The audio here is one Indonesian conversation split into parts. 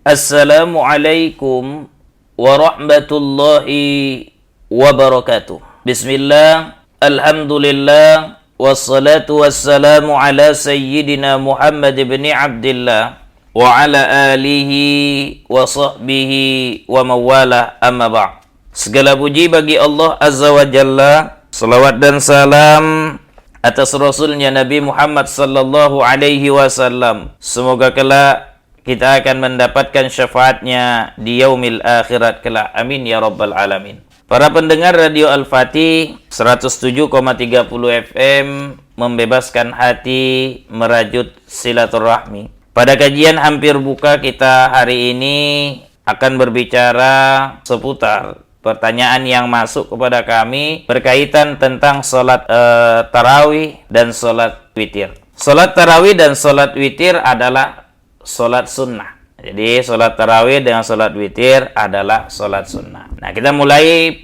Assalamualaikum warahmatullahi wabarakatuh. Bismillah, alhamdulillah, wassalatu wassalamu ala sayyidina Muhammad ibn Abdillah wa ala alihi wa sahbihi wa mawalah, amma ba'd. Segala puji bagi Allah Azza wa Jalla, salawat dan salam atas Rasulnya Nabi Muhammad sallallahu alaihi wasallam. Semoga kelak kita akan mendapatkan syafaatnya di yaumil akhirat kelak. Amin ya rabbal alamin. Para pendengar Radio Al-Fatih 107,30 FM, membebaskan hati, merajut silaturahmi. Pada kajian hampir buka kita hari ini akan berbicara seputar pertanyaan yang masuk kepada kami berkaitan tentang sholat tarawih dan sholat witir. Sholat tarawih dan sholat witir adalah sholat sunnah. Jadi sholat tarawih dengan sholat witir adalah sholat sunnah. Nah, kita mulai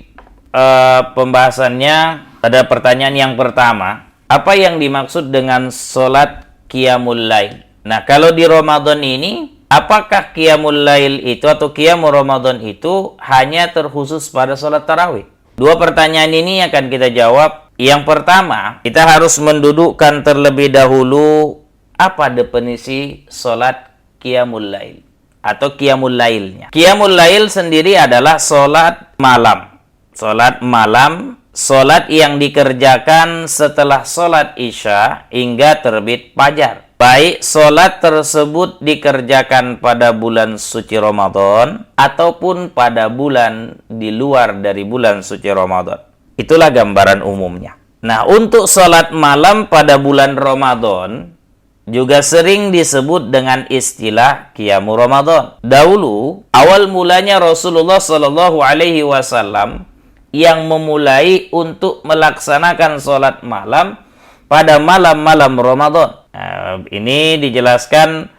pembahasannya pada pertanyaan yang pertama. Apa yang dimaksud dengan sholat qiyamul lail? Nah, kalau di Ramadan ini, apakah qiyamul lail itu atau qiyamul Ramadan itu hanya terkhusus pada sholat tarawih? Dua pertanyaan ini akan kita jawab. Yang pertama, kita harus mendudukkan terlebih dahulu apa definisi sholat qiyamul lail atau qiyamul lailnya. Qiyamul lail sendiri adalah sholat malam. Sholat malam, sholat yang dikerjakan setelah sholat isya hingga terbit fajar. Baik sholat tersebut dikerjakan pada bulan suci Ramadan ataupun pada bulan di luar dari bulan suci Ramadan. Itulah gambaran umumnya. Nah, untuk sholat malam pada bulan Ramadan juga sering disebut dengan istilah qiyamul Ramadan. Dahulu, awal mulanya Rasulullah Shallallahu Alaihi Wasallam yang memulai untuk melaksanakan sholat malam pada malam-malam Ramadan. Nah, ini dijelaskan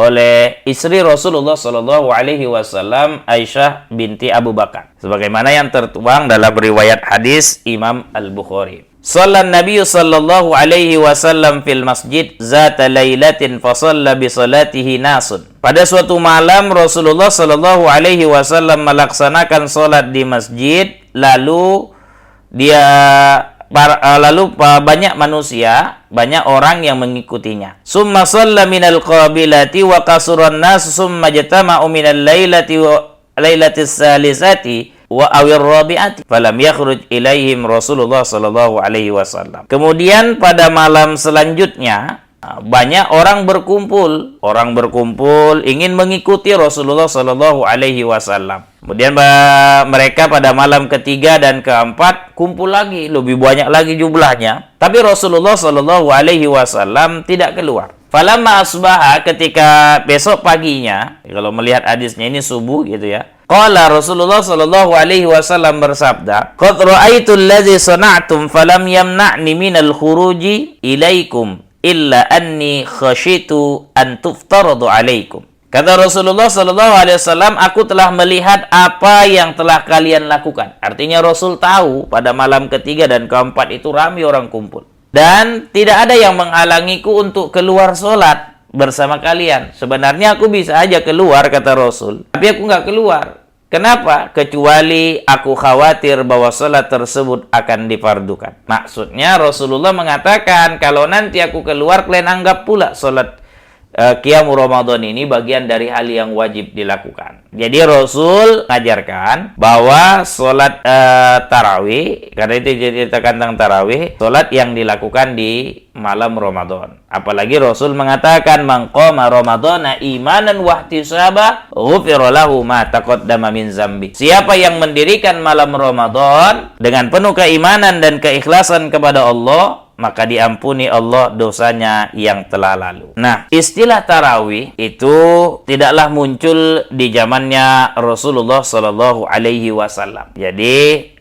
oleh istri Rasulullah Shallallahu Alaihi Wasallam, Aisyah binti Abu Bakar, sebagaimana yang tertuang dalam riwayat hadis Imam Al-Bukhari. Sallan Nabi sallallahu alaihi wasallam fil masjid zata lailatin fa shalla bi salatihi nasun. Pada suatu malam Rasulullah sallallahu alaihi wasallam melaksanakan salat di masjid, lalu banyak manusia, banyak orang yang mengikutinya. Summa shalla minal qabilati wa qasuran nas summa jatama'u minal lailatis salisati wa awir rabi'ati falam yakhruj ilaihim Rasulullah sallallahu alaihi wasallam. Kemudian pada malam selanjutnya banyak orang berkumpul ingin mengikuti Rasulullah sallallahu alaihi wasallam. Kemudian mereka pada malam ketiga dan keempat kumpul lagi, lebih banyak lagi jumlahnya, tapi Rasulullah sallallahu alaihi wasallam tidak keluar. Falamma asbaha, ketika besok paginya, kalau melihat hadisnya ini subuh gitu ya, qala Rasulullah sallallahu alaihi wasallam bersabda, qad ra'aitu allazi sana'tum falam yamna'ni minal khuruji ilaikum illa anni khashitu an tuftaradu alaikum. Kata Rasulullah sallallahu alaihi wasallam, aku telah melihat apa yang telah kalian lakukan. Artinya Rasul tahu pada malam ketiga dan keempat itu ramai orang kumpul. Dan tidak ada yang menghalangiku untuk keluar sholat bersama kalian. Sebenarnya aku bisa aja keluar, kata Rasul, tapi aku nggak keluar. Kenapa? Kecuali aku khawatir bahwa sholat tersebut akan difardukan. Maksudnya Rasulullah mengatakan, kalau nanti aku keluar, kalian anggap pula sholat qiyamul Ramadan ini bagian dari hal yang wajib dilakukan. Jadi Rasul mengajarkan bahwa sholat tarawih, karena itu diceritakan tentang tarawih, sholat yang dilakukan di malam Ramadan. Apalagi Rasul mengatakan, man qama ramadhana imanan wa ihtisaba ghufira lahu ma taqaddama min zambi. Siapa yang mendirikan malam Ramadan dengan penuh keimanan dan keikhlasan kepada Allah, maka diampuni Allah dosanya yang telah lalu. Nah, istilah tarawih itu tidaklah muncul di zamannya Rasulullah Shallallahu Alaihi Wasallam. Jadi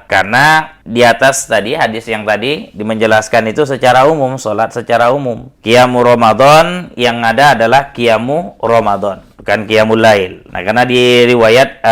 karena di atas tadi hadis yang tadi menjelaskan itu secara umum, sholat secara umum. Qiyamul Ramadan yang ada adalah qiyamul Ramadan, bukan qiyamul lail. Nah, karena di riwayat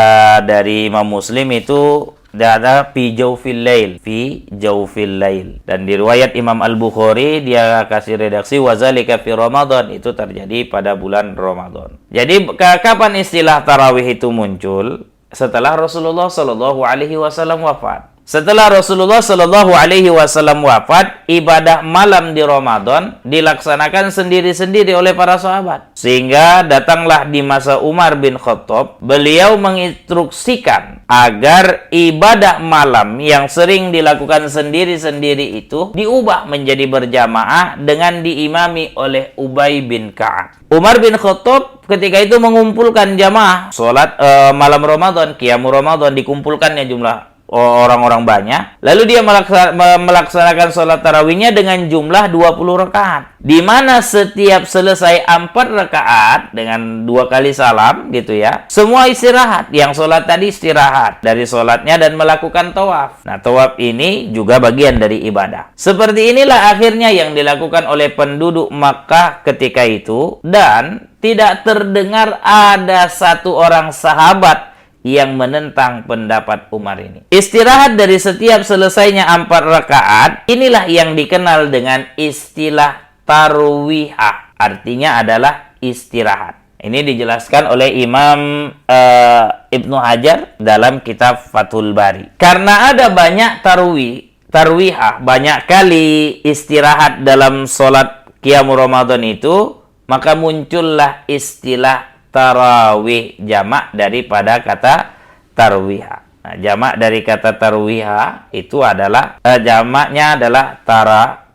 dari Imam Muslim itu Ada fi jaufil lail, fi jaufil lail. Dan di riwayat Imam Al-Bukhari dia kasih redaksi wazalika fi Ramadan, itu terjadi pada bulan Ramadan. Jadi kapan istilah tarawih itu muncul? Setelah Rasulullah Shallallahu Alaihi Wasallam wafat. Setelah Rasulullah Shallallahu Alaihi Wasallam wafat, ibadah malam di Ramadan dilaksanakan sendiri-sendiri oleh para sahabat. Sehingga datanglah di masa Umar bin Khattab, beliau menginstruksikan agar ibadah malam yang sering dilakukan sendiri-sendiri itu diubah menjadi berjamaah dengan diimami oleh Ubay bin Ka'ab. Umar bin Khattab ketika itu mengumpulkan jamaah sholat malam Ramadan, qiyamul Ramadan, dikumpulkannya jumlah orang-orang banyak. Lalu dia melaksanakan sholat tarawihnya dengan jumlah 20 rakaat. Di mana setiap selesai 4 rakaat dengan 2 kali salam gitu ya, semua istirahat. Yang sholat tadi istirahat dari sholatnya dan melakukan tawaf. Nah, tawaf ini juga bagian dari ibadah. Seperti inilah akhirnya yang dilakukan oleh penduduk Makkah ketika itu, dan tidak terdengar ada satu orang sahabat yang menentang pendapat Umar ini. Istirahat dari setiap selesainya 4 rakaat, inilah yang dikenal dengan istilah tarwihah. Artinya adalah istirahat. Ini dijelaskan oleh Imam Ibnu Hajar dalam kitab Fathul Bari. Karena ada banyak tarwihah, banyak kali istirahat dalam sholat qiyamul Ramadan itu, maka muncullah istilah tarawih, jamak daripada kata tarwiha. Nah, jamak dari kata tarwiha itu adalah jamaknya adalah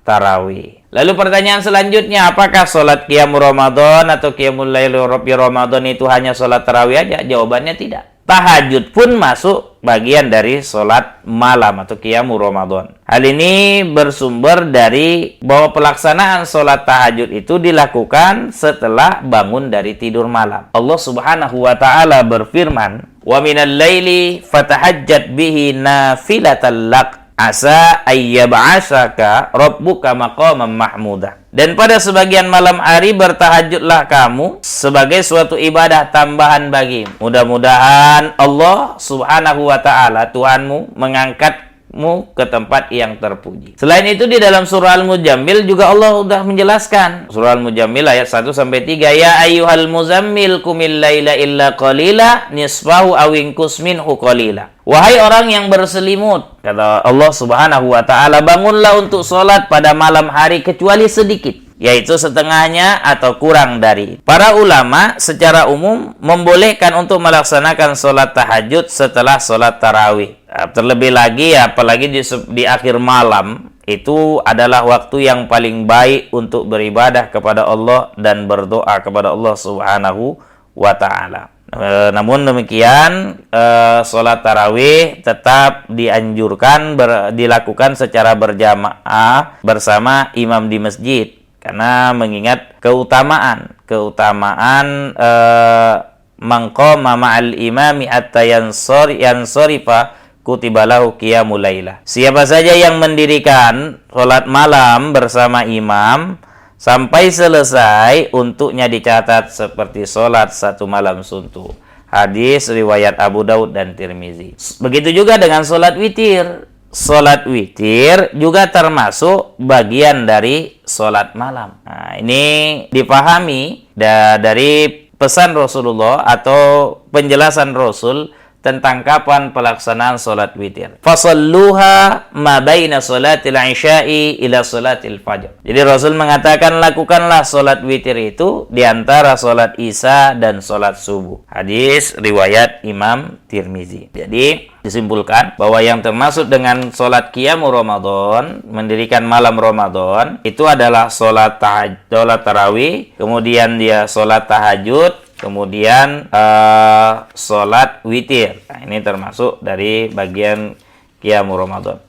tarawih. Lalu pertanyaan selanjutnya, apakah sholat qiyamul Ramadan atau qiyamul lail Ramadan itu hanya sholat tarawih aja? Jawabannya tidak. Tahajud pun masuk bagian dari sholat malam atau qiyamul Ramadan. Hal ini bersumber dari bahwa pelaksanaan sholat tahajud itu dilakukan setelah bangun dari tidur malam. Allah Subhanahu wa ta'ala berfirman, "Wa minal laili fatahajjat bihi nafilatan lak asa ayyab'asaka rabbuka maqaman mahmudah." Dan pada sebagian malam hari bertahajudlah kamu sebagai suatu ibadah tambahan bagimu. Mudah-mudahan Allah Subhanahu wa ta'ala, Tuhanmu, mengangkatmu ke tempat yang terpuji. Selain itu di dalam surah Al-Mujammil juga Allah sudah menjelaskan. Surah Al-Mujammil ayat 1-3, ya ayyuhal muzammil qumil laila illa qalila nisfahu aw inqus minhu qalila. Wahai orang yang berselimut, kata Allah Subhanahu wa ta'ala, bangunlah untuk sholat pada malam hari kecuali sedikit, yaitu setengahnya atau kurang dari. Para ulama secara umum membolehkan untuk melaksanakan sholat tahajud setelah sholat tarawih. Terlebih lagi, apalagi di akhir malam, itu adalah waktu yang paling baik untuk beribadah kepada Allah dan berdoa kepada Allah Subhanahu wa ta'ala. Namun demikian, sholat tarawih tetap dianjurkan dilakukan secara berjamaah bersama imam di masjid, karena mengingat keutamaan maqama ma'al imami hatta yansorifa kutibalahu qiyamul lailah. Siapa saja yang mendirikan sholat malam bersama imam sampai selesai, untuknya dicatat seperti sholat satu malam suntuk. Hadis riwayat Abu Daud dan Tirmizi. Begitu juga dengan sholat witir. Sholat witir juga termasuk bagian dari sholat malam. Nah, ini dipahami dari pesan Rasulullah atau penjelasan Rasul tentang kapan pelaksanaan sholat witir. Fasalluha ma baina sholatil isya'i ila sholatil fajr. Jadi Rasul mengatakan, lakukanlah sholat witir itu di antara sholat isya dan sholat subuh. Hadis riwayat Imam Tirmizi. Jadi disimpulkan bahwa yang termasuk dengan sholat qiyamul Ramadan, mendirikan malam Ramadan, itu adalah sholat tarawih, kemudian dia sholat tahajud, kemudian sholat witir. Nah, ini termasuk dari bagian qiyamul Ramadan.